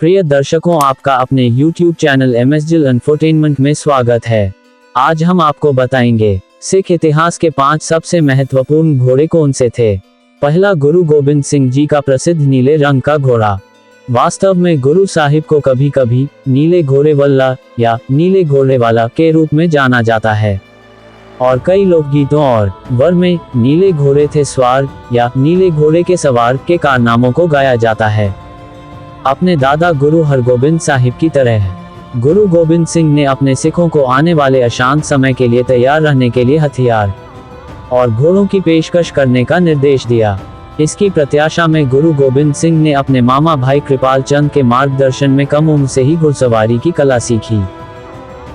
प्रिय दर्शकों, आपका अपने YouTube चैनल MSGIL इंफोटेनमेंट में स्वागत है। आज हम आपको बताएंगे सिख इतिहास के 5 सबसे महत्वपूर्ण घोड़े कौन से थे। पहला, गुरु गोबिंद सिंह जी का प्रसिद्ध नीले रंग का घोड़ा। वास्तव में गुरु साहिब को कभी कभी नीले घोड़े वाला या नीले घोड़े वाला के रूप में जाना जाता है और कई लोकगीतों और वर में नीले घोड़े थे सवार या नीले घोड़े के सवार के कारनामों को गाया जाता है। अपने दादा गुरु हरगोबिंद साहिब की तरह गुरु गोबिंद सिंह ने अपने सिखों को आने वाले अशांत समय के लिए तैयार रहने के लिए हथियार और घोड़ों की पेशकश करने का निर्देश दिया। इसकी प्रत्याशा में गुरु गोबिंद सिंह ने अपने मामा भाई कृपाल चंद के मार्गदर्शन में कम उम्र से ही घुड़सवारी की कला सीखी।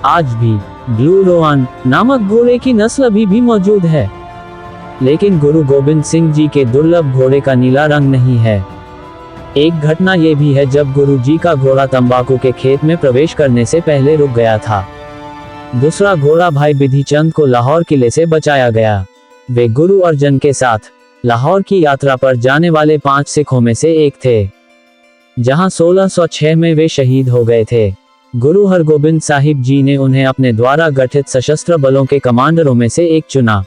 आज भी ब्लू रोहन नामक घोड़े की नस्ल अभी भी मौजूद है, लेकिन गुरु गोबिंद सिंह जी के दुर्लभ घोड़े का नीला रंग नहीं है। एक घटना ये भी है जब गुरु जी का घोड़ा तंबाकू के खेत में प्रवेश करने से पहले रुक गया था। दूसरा घोड़ा भाई बिधि चंद को लाहौर किले से बचाया गया। वे गुरु अर्जन के साथ लाहौर की यात्रा पर जाने वाले 5 सिखों में से एक थे, जहां 1606 में वे शहीद हो गए थे। गुरु हरगोबिंद साहिब जी ने उन्हें अपने द्वारा गठित सशस्त्र बलों के कमांडरों में से एक चुना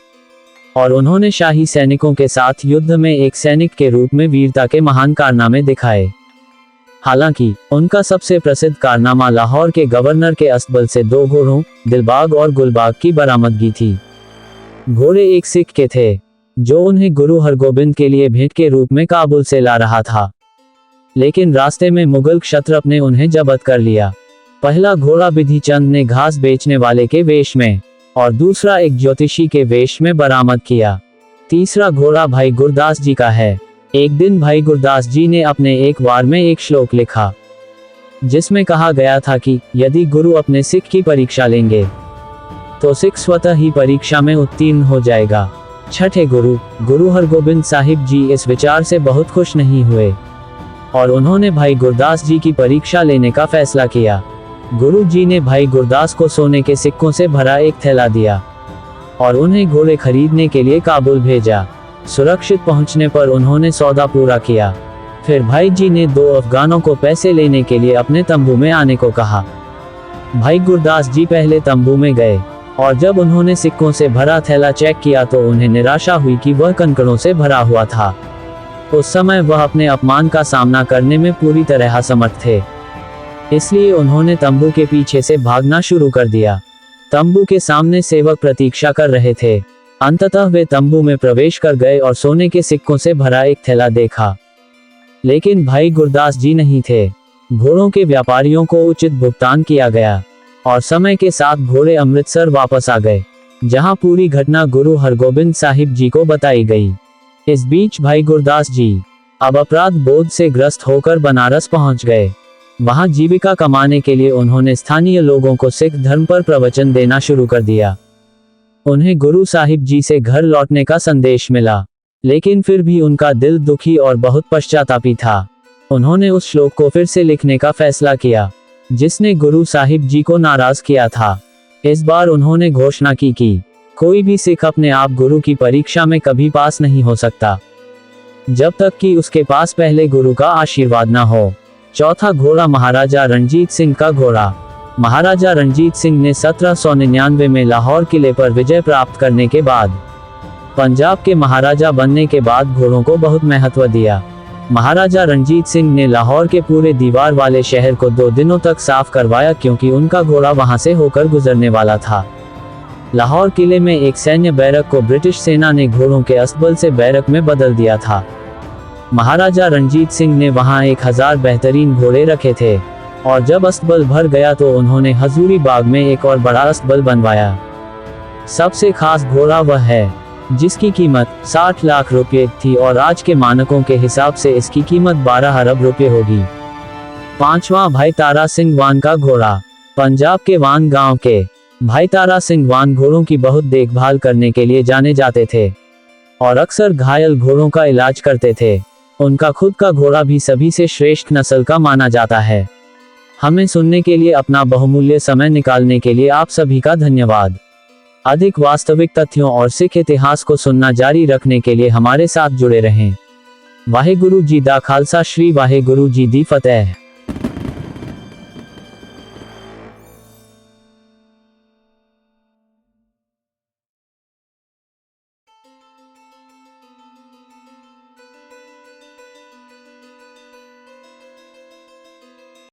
और उन्होंने शाही सैनिकों के साथ युद्ध में एक सैनिक के रूप में वीरता के महान कारनामे दिखाए। हालांकि उनका सबसे प्रसिद्ध कारनामा लाहौर के गवर्नर के अस्तबल से 2 घोड़ों दिलबाग और गुलबाग की बरामदगी थी। घोड़े एक सिख के थे जो उन्हें गुरु हरगोबिंद के लिए भेंट के रूप में काबुल से ला रहा था, लेकिन रास्ते में मुगल क्षत्रप ने उन्हें जब्त कर लिया। पहला घोड़ा बिधि चंद ने घास बेचने वाले के वेश में और दूसरा एक ज्योतिषी के वेश में बरामद किया। तीसरा घोड़ा भाई गुरदास जी का है। एक दिन भाई गुरदास जी ने अपने एक वार में एक श्लोक लिखा जिसमें कहा गया था कि यदि गुरु अपने सिख की परीक्षा लेंगे तो सिख स्वतः ही परीक्षा में उत्तीर्ण हो जाएगा। छठे गुरु हरगोबिंद साहिब जी इस विचार से बहुत खुश नहीं हुए और उन्होंने भाई गुरदास जी की परीक्षा लेने का फैसला किया। गुरु जी ने भाई गुरदास को सोने के सिक्कों से भरा एक थैला दिया और उन्हें घोड़े खरीदने के लिए काबुल भेजा। सुरक्षित पहुंचने पर उन्होंने सौदा पूरा किया। फिर भाई जी ने 2 अफगानों को पैसे लेने के लिए अपने तंबू में आने को कहा। भाई गुरदास जी पहले तंबू में गए और जब उन्होंने सिक्कों से भरा थैला चेक किया तो उन्हें निराशा हुई कि वह कंकड़ों से भरा हुआ था। उस समय वह अपने अपमान का सामना करने में पूरी तरह असमर्थ थे, इसलिए उन्होंने तंबू के पीछे से भागना शुरू कर दिया। तंबू के सामने सेवक प्रतीक्षा कर रहे थे। अंततः वे तंबू में प्रवेश कर गए और सोने के सिक्कों से भरा एक थैला देखा, लेकिन भाई गुरदास जी नहीं थे। घोड़ों के व्यापारियों को उचित भुगतान किया गया और समय के साथ घोड़े अमृतसर वापस आ गए, जहां पूरी घटना गुरु हरगोबिंद साहिब जी को बताई गई। इस बीच भाई गुरदास जी अब अपराध बोध से ग्रस्त होकर बनारस पहुंच गए। वहां जीविका कमाने के लिए उन्होंने स्थानीय लोगों को सिख धर्म पर प्रवचन देना शुरू कर दिया। उन्हें गुरु साहिब जी से घर लौटने का संदेश मिला, लेकिन फिर भी उनका दिल दुखी और बहुत पश्चातापी था। उन्होंने उस श्लोक को फिर से लिखने का फैसला किया जिसने गुरु साहिब जी को नाराज किया था। इस बार उन्होंने घोषणा की कि कोई भी सिख अपने आप गुरु की परीक्षा में कभी पास नहीं हो सकता जब तक कि उसके पास पहले गुरु का आशीर्वाद न हो। चौथा घोड़ा महाराजा रणजीत सिंह का घोड़ा। महाराजा रणजीत सिंह ने 1799 में लाहौर किले पर विजय प्राप्त करने के बाद पंजाब के महाराजा बनने के बाद घोड़ों को बहुत महत्व दिया। महाराजा रणजीत सिंह ने लाहौर के पूरे दीवार वाले शहर को 2 दिनों तक साफ करवाया क्योंकि उनका घोड़ा वहां से होकर गुजरने वाला था। लाहौर किले में एक सैन्य बैरक को ब्रिटिश सेना ने घोड़ों के अस्तबल से बैरक में बदल दिया था। महाराजा रणजीत सिंह ने वहां 1000 बेहतरीन घोड़े रखे थे और जब अस्तबल भर गया तो उन्होंने हजूरी बाग में एक और बड़ा अस्तबल बनवाया। सबसे खास घोड़ा वह है जिसकी कीमत 60 लाख रुपए थी और आज के मानकों के हिसाब से इसकी कीमत 12 अरब रुपए होगी। पांचवा भाई तारा सिंह वान का घोड़ा। पंजाब के वान गांव के भाई तारा सिंह वान घोड़ों की बहुत देखभाल करने के लिए जाने जाते थे और अक्सर घायल घोड़ों का इलाज करते थे। उनका खुद का घोड़ा भी सभी से श्रेष्ठ नस्ल का माना जाता है। हमें सुनने के लिए अपना बहुमूल्य समय निकालने के लिए आप सभी का धन्यवाद। अधिक वास्तविक तथ्यों और सिख इतिहास को सुनना जारी रखने के लिए हमारे साथ जुड़े रहें। वाहेगुरु जी दा खालसा, श्री वाहेगुरु जी दी फतेह।